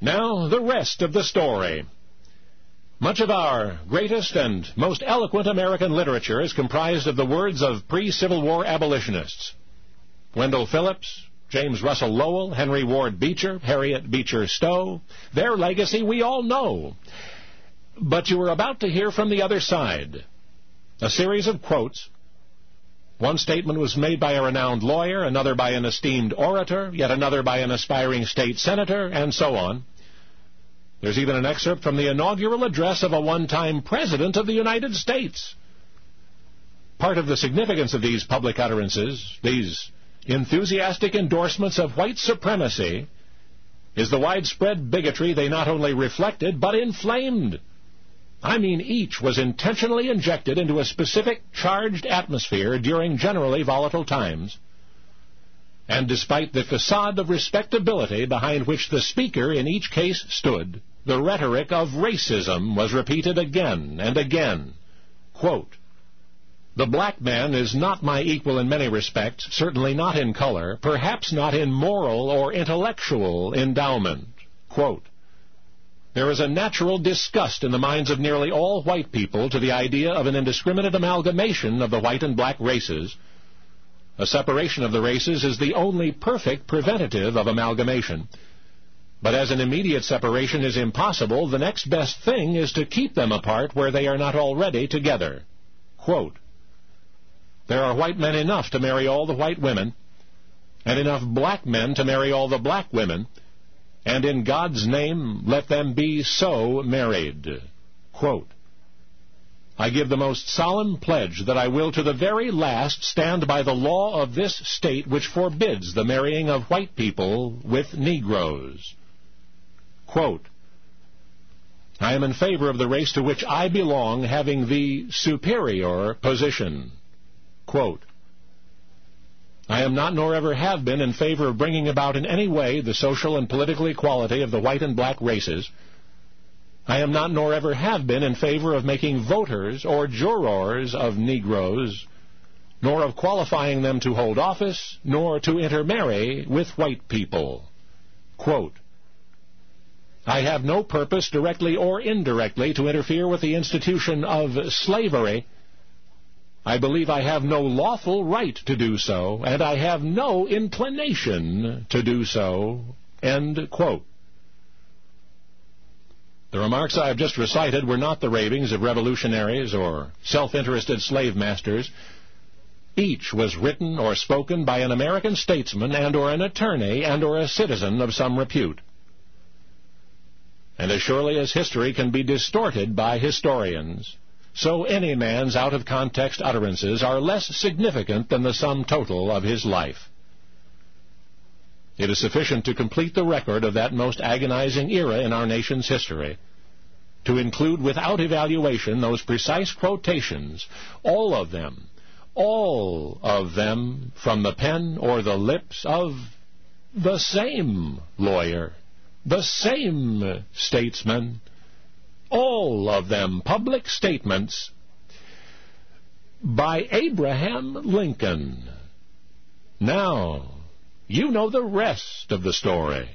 Now, the rest of the story. Much of our greatest and most eloquent American literature is comprised of the words of pre-Civil War abolitionists. Wendell Phillips, James Russell Lowell, Henry Ward Beecher, Harriet Beecher Stowe. Their legacy we all know. But you are about to hear from the other side. A series of quotes. One statement was made by a renowned lawyer, another by an esteemed orator, yet another by an aspiring state senator, and so on. There's even an excerpt from the inaugural address of a one-time president of the United States. Part of the significance of these public utterances, these enthusiastic endorsements of white supremacy, is the widespread bigotry they not only reflected, but inflamed. I mean, each was intentionally injected into a specific charged atmosphere during generally volatile times. And despite the facade of respectability behind which the speaker in each case stood, the rhetoric of racism was repeated again and again. Quote, "The black man is not my equal in many respects, certainly not in color, perhaps not in moral or intellectual endowment." Quote, "There is a natural disgust in the minds of nearly all white people to the idea of an indiscriminate amalgamation of the white and black races. A separation of the races is the only perfect preventative of amalgamation. But as an immediate separation is impossible, the next best thing is to keep them apart where they are not already together." Quote, "There are white men enough to marry all the white women, and enough black men to marry all the black women, and in God's name let them be so married." Quote, "I give the most solemn pledge that I will to the very last stand by the law of this state which forbids the marrying of white people with Negroes." Quote, "I am in favor of the race to which I belong having the superior position." Quote, "I am not nor ever have been in favor of bringing about in any way the social and political equality of the white and black races. I am not nor ever have been in favor of making voters or jurors of Negroes, nor of qualifying them to hold office, nor to intermarry with white people." Quote, "I have no purpose, directly or indirectly, to interfere with the institution of slavery. I believe I have no lawful right to do so, and I have no inclination to do so." End quote. The remarks I have just recited were not the ravings of revolutionaries or self-interested slave masters. Each was written or spoken by an American statesman and or an attorney and or a citizen of some repute. And as surely as history can be distorted by historians, so any man's out-of-context utterances are less significant than the sum total of his life. It is sufficient to complete the record of that most agonizing era in our nation's history, to include without evaluation those precise quotations, all of them, from the pen or the lips of the same lawyer, the same statesman, all of them public statements by Abraham Lincoln. Now, you know the rest of the story.